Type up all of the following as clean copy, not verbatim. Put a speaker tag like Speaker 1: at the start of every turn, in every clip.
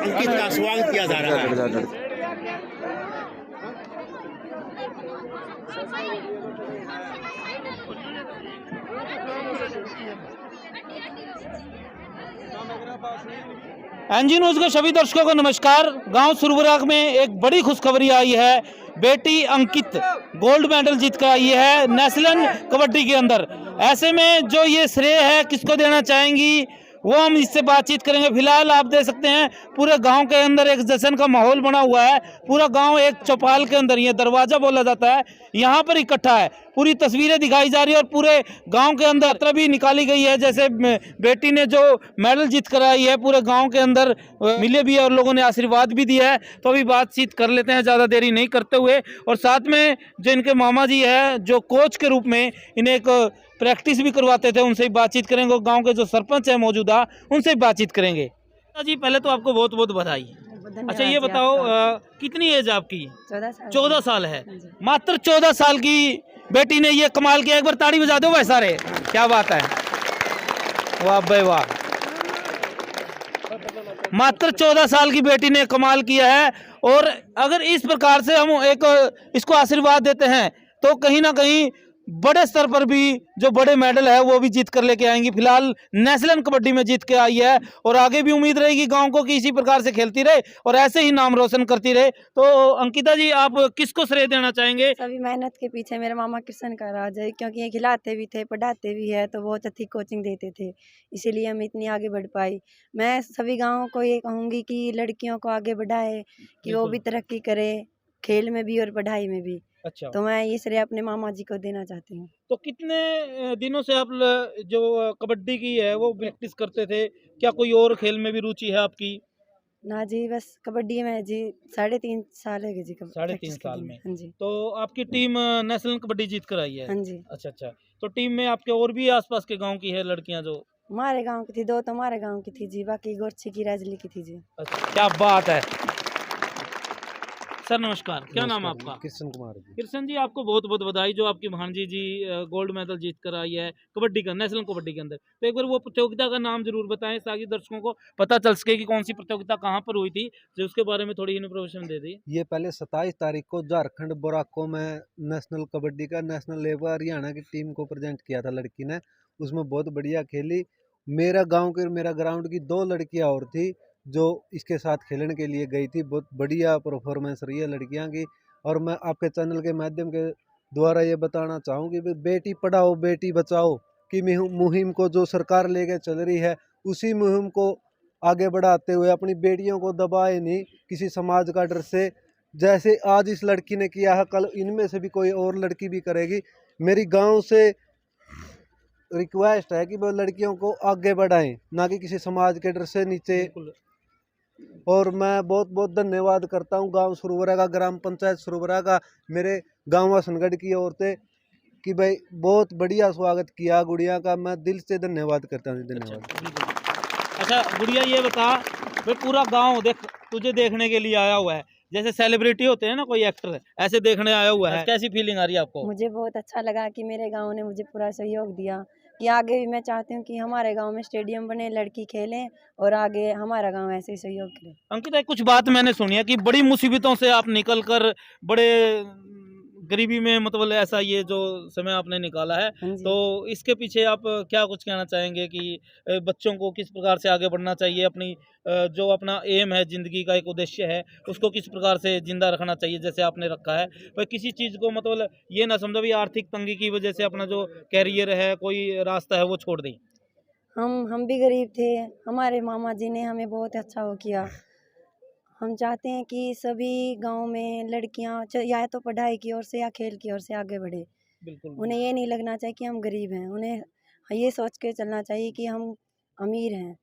Speaker 1: अंकित का स्वागत किया जा रहा है।
Speaker 2: एनजी न्यूज के सभी दर्शकों को नमस्कार। गांव सुरबुराग में एक बड़ी खुशखबरी आई है। बेटी अंकित गोल्ड मेडल जीत कर आई है नेशनल कबड्डी के अंदर। ऐसे में जो ये श्रेय है किसको देना चाहेंगी वो हम इससे बातचीत करेंगे। फिलहाल आप देख सकते हैं पूरे गांव के अंदर एक जश्न का माहौल बना हुआ है। पूरा गांव एक चौपाल के अंदर, ये दरवाजा बोला जाता है, यहाँ पर इकट्ठा है। पूरी तस्वीरें दिखाई जा रही है और पूरे गांव के अंदर यात्रा भी निकाली गई है। जैसे बेटी ने जो मेडल जीत कर आई है पूरे गांव के अंदर मिले भी है और लोगों ने आशीर्वाद भी दिया है। तो अभी बातचीत कर लेते हैं ज़्यादा देरी नहीं करते हुए। और साथ में जो इनके मामा जी है जो कोच के रूप में इन्हें एक प्रैक्टिस भी करवाते थे, उनसे भी बातचीत करेंगे। और गांव के जो सरपंच है मौजूदा उनसे भी बातचीत करेंगे। जी पहले तो आपको बहुत बहुत बधाई। अच्छा ये बताओ कितनी एज आपकी? 14 साल है। मात्र 14 साल की बेटी ने ये कमाल किया। एक बार ताड़ी बजा दो भाई सारे, क्या बात है, वाह भाई वाह। मात्र 14 साल की बेटी ने कमाल किया है। और अगर इस प्रकार से हम एक इसको आशीर्वाद देते हैं तो कहीं ना कहीं बड़े स्तर पर भी जो बड़े मेडल है वो भी जीत कर लेके आएंगी। फिलहाल नेशनल कबड्डी में जीत के आई है और आगे भी उम्मीद रहेगी गांव को कि इसी प्रकार से खेलती रहे और ऐसे ही नाम रोशन करती रहे। तो अंकिता जी आप किसको श्रेय देना चाहेंगे?
Speaker 3: सभी मेहनत के पीछे मेरे मामा कृष्ण का राज है, क्योंकि ये खिलाते भी थे, पढ़ाते भी है, तो बहुत अच्छी कोचिंग देते थे, इसीलिए हम इतनी आगे बढ़ पाई। मैं सभी गाँव को ये कहूँगी कि लड़कियों को आगे बढ़ाए, कि वो भी तरक्की करे खेल में भी और पढ़ाई में भी।
Speaker 2: अच्छा,
Speaker 3: तो मैं ये श्रेय अपने मामा जी को देना चाहती हूँ।
Speaker 2: तो कितने दिनों से आप जो कबड्डी की है वो प्रैक्टिस करते थे? क्या कोई और खेल में भी रुचि है आपकी?
Speaker 3: ना जी, बस कबड्डी में जी 3.5 साल है जी।
Speaker 2: 3.5 साल में?
Speaker 3: हाँ जी।
Speaker 2: तो आपकी टीम नेशनल कबड्डी जीत कर आई है?
Speaker 3: हाँ जी।
Speaker 2: अच्छा अच्छा। तो टीम में आपके और भी आसपास के गांव की है लड़कियां जो?
Speaker 3: हमारे गांव की थी 2, तो हमारे गांव की थी जी, बाकी गोरछी की राजली की थी जी।
Speaker 2: अच्छा, क्या बात है। सर नमस्कार, क्या नाम है आपका?
Speaker 4: कृष्ण कुमार जी।
Speaker 2: कृष्ण जी आपको बहुत बहुत बधाई जो आपकी भांजी जी गोल्ड मेडल जीत कर आई है कबड्डी का, नेशनल कबड्डी के अंदर। तो एक बार वो प्रतियोगिता का नाम जरूर बताएं ताकि दर्शकों को पता चल सके कि कौन सी प्रतियोगिता कहाँ पर हुई थी, जो उसके बारे में थोड़ी इन्फॉर्मेशन दे दी।
Speaker 4: ये पहले 27 तारीख को झारखंड बोराको में नेशनल कबड्डी का नेशनल लेवल हरियाणा की टीम को प्रेजेंट किया था लड़की ने, उसमें बहुत बढ़िया खेली। मेरा गांव के मेरा ग्राउंड की 2 लड़कियां और थी जो इसके साथ खेलने के लिए गई थी। बहुत बढ़िया परफॉर्मेंस रही है लड़कियां की। और मैं आपके चैनल के माध्यम के द्वारा ये बताना चाहूँ कि बेटी पढ़ाओ बेटी बचाओ की मुहिम को जो सरकार लेके चल रही है, उसी मुहिम को आगे बढ़ाते हुए अपनी बेटियों को दबाए नहीं किसी समाज का डर से। जैसे आज इस लड़की ने किया है, कल इनमें से भी कोई और लड़की भी करेगी। मेरी गांव से रिक्वेस्ट है कि वो लड़कियों को आगे बढ़ाएं, ना कि किसी समाज के डर से नीचे। और मैं बहुत बहुत धन्यवाद करता हूं गांव सुरबुरा का, ग्राम पंचायत सुरबुरा का, मेरे गांव वासनगढ़ की ओर से कि भाई बहुत बढ़िया स्वागत किया गुड़िया का। मैं दिल से धन्यवाद करता हूँ। धन्यवाद।
Speaker 2: अच्छा गुड़िया ये बता, भाई पूरा गांव देख तुझे देखने के लिए आया हुआ है, जैसे सेलिब्रिटी होते हैं ना कोई एक्टर, ऐसे देखने आया हुआ है, कैसी फीलिंग आ रही है आपको?
Speaker 3: मुझे बहुत अच्छा लगा कि मेरे गांव ने मुझे पूरा सहयोग दिया, कि आगे भी मैं चाहती हूँ कि हमारे गांव में स्टेडियम बने, लड़की खेलें और आगे हमारा गांव ऐसे ही सहयोग करे।
Speaker 2: अंकिता कुछ बात मैंने सुनी है कि बड़ी मुसीबतों से आप निकल कर बड़े गरीबी में, मतलब ऐसा ये जो समय आपने निकाला है, तो इसके पीछे आप क्या कुछ कहना चाहेंगे कि बच्चों को किस प्रकार से आगे बढ़ना चाहिए, अपनी जो अपना एम है, जिंदगी का एक उद्देश्य है, उसको किस प्रकार से जिंदा रखना चाहिए जैसे आपने रखा है? पर किसी चीज़ को मतलब ये ना समझो भी आर्थिक तंगी की वजह से अपना जो कैरियर है, कोई रास्ता है वो छोड़ दें।
Speaker 3: हम भी गरीब थे, हमारे मामा जी ने हमें बहुत अच्छा वो किया। हम चाहते हैं कि सभी गांव में लड़कियां या तो पढ़ाई की ओर से या खेल की ओर से आगे बढ़े।
Speaker 2: बिल्कुल,
Speaker 3: उन्हें ये नहीं लगना चाहिए कि हम गरीब हैं, उन्हें ये सोच के चलना चाहिए कि हम अमीर हैं,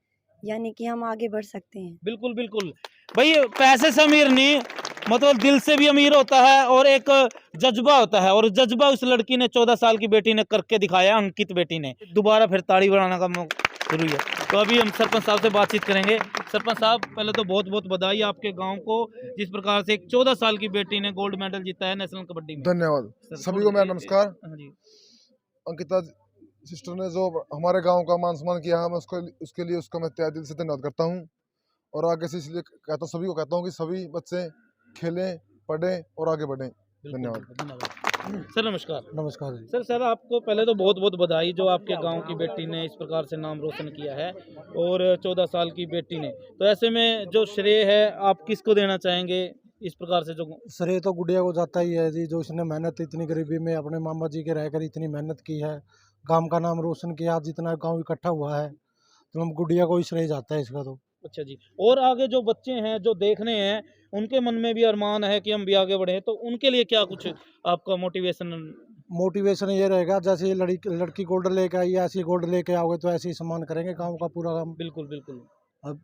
Speaker 3: यानी कि हम आगे बढ़ सकते हैं।
Speaker 2: बिल्कुल बिल्कुल भाई, पैसे से अमीर नहीं, मतलब दिल से भी अमीर होता है और एक जज्बा होता है, और जज्बा उस लड़की ने 14 साल की बेटी ने करके दिखाया, अंकित बेटी ने। दोबारा फिर ताड़ी बढ़ाने का जरूरी है। तो अभी हम सरपंच साहब से बातचीत करेंगे। सरपंच साहब पहले तो बहुत बहुत बधाई आपके गांव को, जिस प्रकार से एक 14 साल की बेटी ने गोल्ड मेडल जीता है नेशनल कबड्डी में।
Speaker 5: धन्यवाद सभी को, मेरा नमस्कार।
Speaker 2: हाँ जी।
Speaker 5: अंकिता सिस्टर ने जो हमारे गांव का मान सम्मान किया है, मैं उसके लिए उसका मैं तहे दिल से धन्यवाद करता हूं। और आगे से इसलिए कहता सभी को कहता हूँ कि सभी बच्चे खेलें, पढ़ें और आगे बढ़ें। धन्यवाद।
Speaker 2: सर नमस्कार।
Speaker 4: नमस्कार जी।
Speaker 2: सर आपको पहले तो बहुत बहुत बधाई जो आपके गांव की बेटी ने इस प्रकार से नाम रोशन किया है, और 14 साल की बेटी ने। तो ऐसे में जो श्रेय है आप किसको देना चाहेंगे इस प्रकार से? जो
Speaker 6: श्रेय तो गुड़िया को जाता ही है जी, जो इसने मेहनत इतनी गरीबी में अपने मामा जी के रहकर इतनी मेहनत की है, गांव का नाम रोशन किया, जितना गांव इकट्ठा हुआ है, तो हम गुड़िया को ही श्रेय जाता है इसका तो।
Speaker 2: अच्छा जी। और आगे जो बच्चे हैं जो देखने हैं, उनके मन में भी अरमान है कि हम भी आगे बढ़े, तो उनके लिए क्या कुछ आपका
Speaker 6: मोटिवेशन ये रहेगा, जैसे लड़की गोल्ड लेके आई, ऐसी गोल्ड लेके आओगे तो ऐसे ही सम्मान करेंगे गांव का पूरा काम।
Speaker 2: बिल्कुल बिल्कुल।
Speaker 6: अब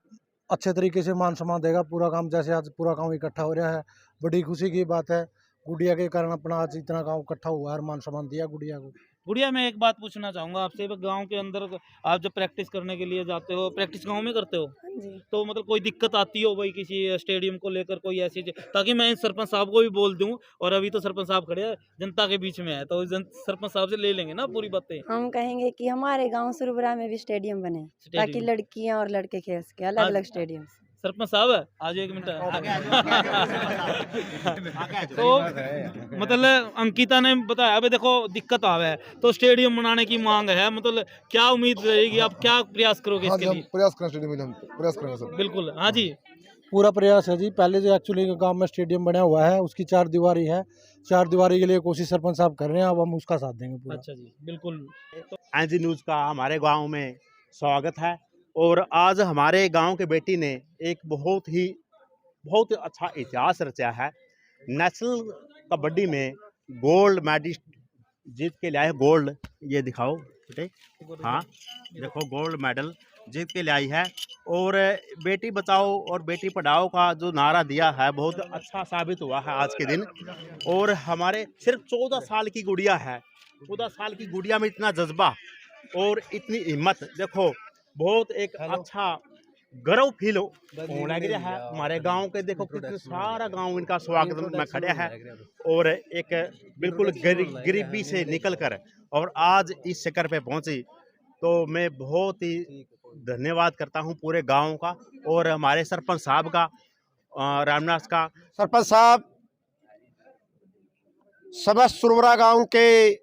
Speaker 6: अच्छे तरीके से मान सम्मान देगा पूरा काम, जैसे आज पूरा गांव इकट्ठा हो रहा है, बड़ी खुशी की बात है। गुड़िया के कारण अपना आज इतना गांव इकट्ठा हुआ है, मान सम्मान दिया गुड़िया को।
Speaker 2: गुड़िया, मैं एक बात पूछना चाहूंगा आपसे, गांव के अंदर आप जब प्रैक्टिस करने के लिए जाते हो, प्रैक्टिस गांव में करते हो,
Speaker 3: हाँ जी।
Speaker 2: तो मतलब कोई दिक्कत आती हो भाई किसी स्टेडियम को लेकर, कोई ऐसी ताकि मैं सरपंच साहब को भी बोल दूं, और अभी तो सरपंच साहब खड़े हैं जनता के बीच में है, तो सरपंच साहब से ले लेंगे ना पूरी बातें।
Speaker 3: हम कहेंगे कि हमारे गांव सुरबुरा में भी स्टेडियम बने, ताकि लड़कियां और लड़के खेल सके, अलग अलग स्टेडियम।
Speaker 2: सरपंच साहब आज एक मिनट तो मतलब अंकिता ने बताया, अभी देखो दिक्कत आवे है तो स्टेडियम बनाने की मांग है, मतलब क्या उम्मीद रहेगी, आप क्या प्रयास करोगे
Speaker 5: हाँ
Speaker 2: इसके
Speaker 5: जी, हम
Speaker 2: लिए?
Speaker 5: प्रयास करें स्टेडियम में, हम प्रयास करेंगे सर।
Speaker 2: बिल्कुल, हाँ जी।
Speaker 6: पूरा प्रयास है जी। पहले जो एक्चुअली गांव में स्टेडियम बना हुआ है, उसकी 4 दीवारी है, 4 दीवारी के लिए कोशिश सरपंच साहब कर रहे हैं, अब हम उसका साथ देंगे पूरा।
Speaker 2: अच्छा जी, बिल्कुल।
Speaker 1: एनजी न्यूज़ का हमारे गांव में स्वागत है, और आज हमारे गांव के बेटी ने एक बहुत ही अच्छा इतिहास रचा है। नेशनल कबड्डी में गोल्ड मेडलिस्ट जीत के लाए, गोल्ड, ये दिखाओ बेटे, हाँ देखो गोल्ड मेडल जीत के लाई है। और बेटी बचाओ और बेटी पढ़ाओ का जो नारा दिया है बहुत अच्छा साबित हुआ है आज के दिन। और हमारे सिर्फ 14 साल की गुड़िया है, 14 साल की गुड़िया में इतना जज्बा और इतनी हिम्मत, देखो बहुत एक अच्छा गर्व फील हो लग रहा है हमारे गांव के। देखो कितने सारा गांव इनका स्वागत में खड़े है, और एक बिल्कुल गरीबी से निकलकर और आज इस शिखर पे पहुंची, तो मैं बहुत ही धन्यवाद करता हूं पूरे गांव का और हमारे सरपंच साहब का, रामनाथ का।
Speaker 7: सरपंच साहब, समस्त सुरबुरा गांव के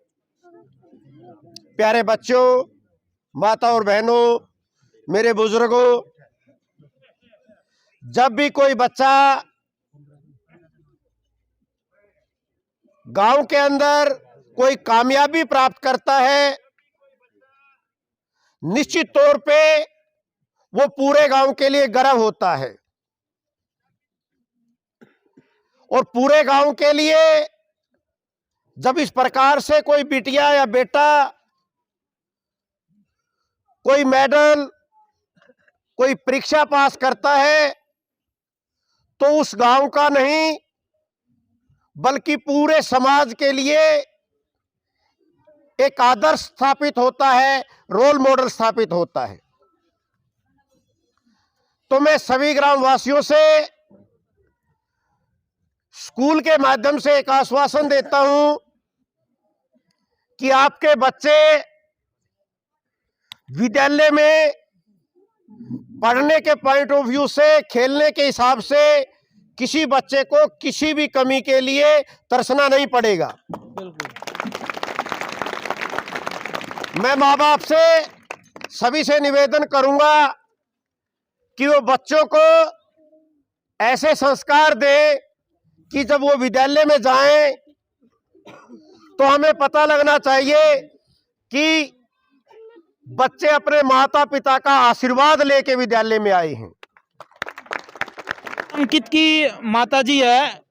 Speaker 7: प्यारे बच्चों, माता और बहनों, मेरे बुजुर्गों, जब भी कोई बच्चा गांव के अंदर कोई कामयाबी प्राप्त करता है, निश्चित तौर पे वो पूरे गांव के लिए गर्व होता है, और पूरे गांव के लिए जब इस प्रकार से कोई बिटिया या बेटा कोई मेडल, कोई परीक्षा पास करता है, तो उस गांव का नहीं बल्कि पूरे समाज के लिए एक आदर्श स्थापित होता है, रोल मॉडल स्थापित होता है। तो मैं सभी ग्रामवासियों से स्कूल के माध्यम से एक आश्वासन देता हूं कि आपके बच्चे विद्यालय में पढ़ने के पॉइंट ऑफ व्यू से, खेलने के हिसाब से किसी बच्चे को किसी भी कमी के लिए तरसना नहीं पड़ेगा। मैं माँ बाप से सभी से निवेदन करूंगा कि वो बच्चों को ऐसे संस्कार दे कि जब वो विद्यालय में जाएं तो हमें पता लगना चाहिए कि बच्चे अपने माता पिता का आशीर्वाद लेके विद्यालय में आए हैं।
Speaker 2: अंकित की माताजी है,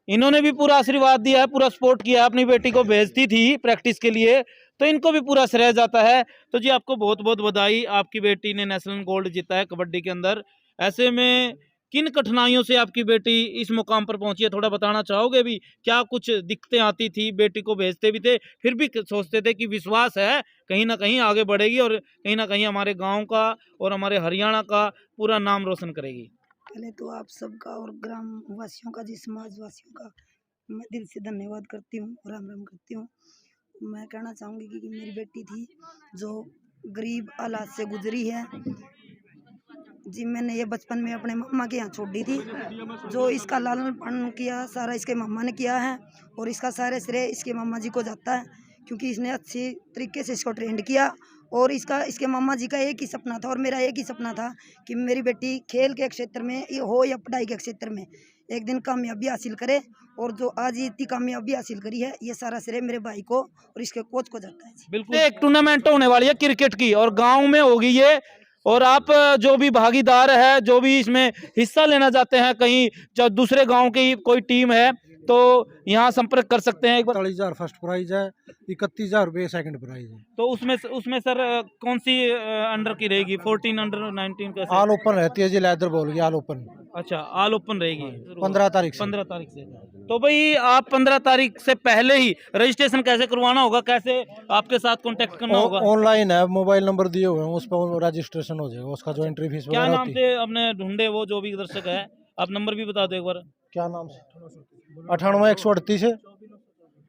Speaker 2: इन्होंने भी पूरा आशीर्वाद दिया है, पूरा सपोर्ट किया है, अपनी बेटी को भेजती थी प्रैक्टिस के लिए, तो इनको भी पूरा श्रेय जाता है। तो जी आपको बहुत बहुत बधाई, आपकी बेटी ने नेशनल गोल्ड जीता है कबड्डी के अंदर। ऐसे में किन कठिनाइयों से आपकी बेटी इस मुकाम पर पहुंची है, थोड़ा बताना चाहोगे भी? क्या कुछ दिक्कतें आती थी? बेटी को भेजते भी थे, फिर भी सोचते थे कि विश्वास है कहीं ना कहीं आगे बढ़ेगी और कहीं ना कहीं हमारे गांव का और हमारे हरियाणा का पूरा नाम रोशन करेगी।
Speaker 8: पहले तो आप सबका और ग्राम वासियों का, जी समाजवासियों का मैं दिल से धन्यवाद करती हूँ, राम राम करती हूँ। मैं कहना चाहूँगी कि मेरी बेटी थी जो गरीब हालात से गुजरी है, जी मैंने ये बचपन में अपने मम्मा के यहाँ छोड़ दी थी। जो इसका लालन पालन किया सारा इसके मम्मा ने किया है और इसका सारे श्रेय इसके मम्मा जी को जाता है, क्योंकि इसने अच्छी तरीके से इसको ट्रेंड किया। और इसके मम्मा जी का एक ही सपना था और मेरा एक ही सपना था कि मेरी बेटी खेल के क्षेत्र में हो या पढ़ाई के क्षेत्र में एक दिन कामयाबी हासिल करे। और जो आज ये इतनी कामयाबी हासिल करी है, ये सारा श्रेय मेरे भाई को और इसके कोच को जाता है।
Speaker 2: बिल्कुल एक टूर्नामेंट होने वाली है क्रिकेट की और गांव में होगी ये, और आप जो भी भागीदार है, जो भी इसमें हिस्सा लेना चाहते हैं, कहीं जो दूसरे गांव की कोई टीम है तो यहाँ संपर्क कर सकते हैं।
Speaker 6: 40,000 फर्स्ट प्राइज है, 31,000 रुपये सेकंड प्राइज है।
Speaker 2: तो उसमें सर कौन सी अंडर की रहेगी? 14 अंडर 19 कैसे?
Speaker 6: ऑल ओपन रहती है जी, लेदर बॉल की ऑल ओपन।
Speaker 2: अच्छा, ऑल ओपन रहेगी
Speaker 6: 15 तारीख से।
Speaker 2: 15 तारीख से। तो भाई आप 15 तारीख से पहले ही रजिस्ट्रेशन कैसे करवाना होगा, कैसे आपके साथ कांटेक्ट करना होगा?
Speaker 6: ऑनलाइन है, मोबाइल नंबर दिए हुए हैं, उस पर रजिस्ट्रेशन हो जाएगा। उसका जो एंट्री फीस
Speaker 2: क्या नाम से अपने ढूंढे वो जो भी दर्शक है, आप नंबर भी बता दो एक बार।
Speaker 6: क्या नाम से? 98 138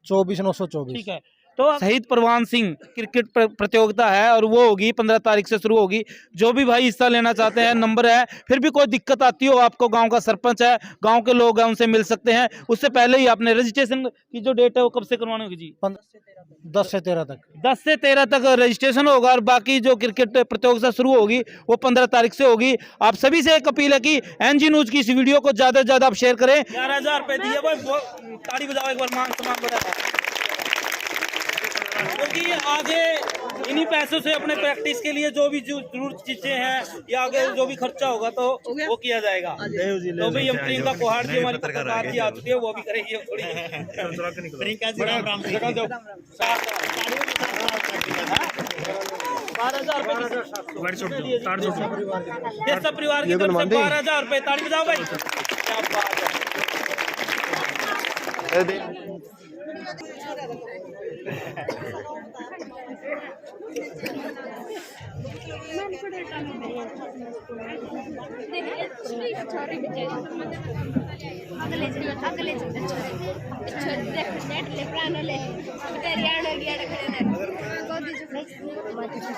Speaker 6: 24 924।
Speaker 2: ठीक है, तो शहीद परवान सिंह क्रिकेट प्रतियोगिता है और वो होगी 15 तारीख से शुरू होगी। जो भी भाई हिस्सा लेना चाहते हैं, नंबर है। फिर भी कोई दिक्कत आती हो, आपको गांव का सरपंच है, गांव के लोग हैं, उनसे मिल सकते हैं। उससे पहले ही आपने रजिस्ट्रेशन की जो डेट है वो कब से करवानी होगी जी?
Speaker 6: 10 से 13 तक।
Speaker 2: 10 से 13 तक रजिस्ट्रेशन होगा और बाकी जो क्रिकेट प्रतियोगिता शुरू होगी वो 15 तारीख से होगी। आप सभी से एक अपील है कि एनजी न्यूज की इस वीडियो को ज्यादा से ज्यादा आप शेयर करें। 11,000 रुपए दिए, ताली बजाओ एक बार, मान सम्मान बताओ, क्योंकि आगे इन्हीं पैसों से अपने प्रैक्टिस के लिए जो भी जरूरत चीजें हैं या आगे जो भी खर्चा होगा तो वो किया जाएगा। तो भाई हम प्रियंका कोहाड़ जी हमारी पत्रकार जी आ चुकी है, वो भी करेगी थोड़ी। प्रियंका जी राम राम। 12,000 सब परिवार की तरफ से 12,000 रुपए, ताली बजाओ भाई, क्या बात है।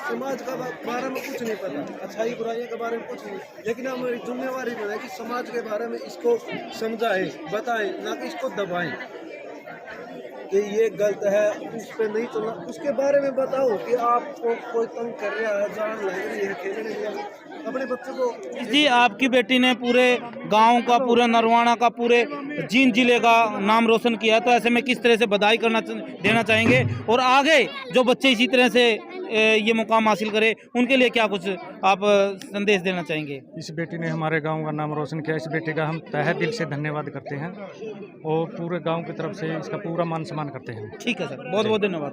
Speaker 4: समाज का बारे में कुछ नहीं पता, अच्छाई बुराइयों के बारे में कुछ नहीं, लेकिन हमारी जिम्मेवारी है कि समाज के बारे में इसको समझाएं, बताएं, ना कि इसको दबाएं कि ये गलत है, उस पे नहीं चलना। उसके बारे में बताओ कि आपको कोई तंग कर रहा है, जान लग रही है, खेलने नहीं लगी, अपने बच्चों को।
Speaker 2: जी आपकी बेटी ने पूरे गांव का, पूरे नरवाना का, पूरे जींद जिले का नाम रोशन किया, तो ऐसे में किस तरह से बधाई देना चाहेंगे और आगे जो बच्चे इसी तरह से ये मुकाम हासिल करे उनके लिए क्या कुछ आप संदेश देना चाहेंगे?
Speaker 9: इस बेटी ने हमारे गांव का नाम रोशन किया, इस बेटी का हम तहे दिल से धन्यवाद करते हैं और पूरे गांव की तरफ से इसका पूरा मान सम्मान करते हैं।
Speaker 2: ठीक है सर, बहुत बहुत धन्यवाद।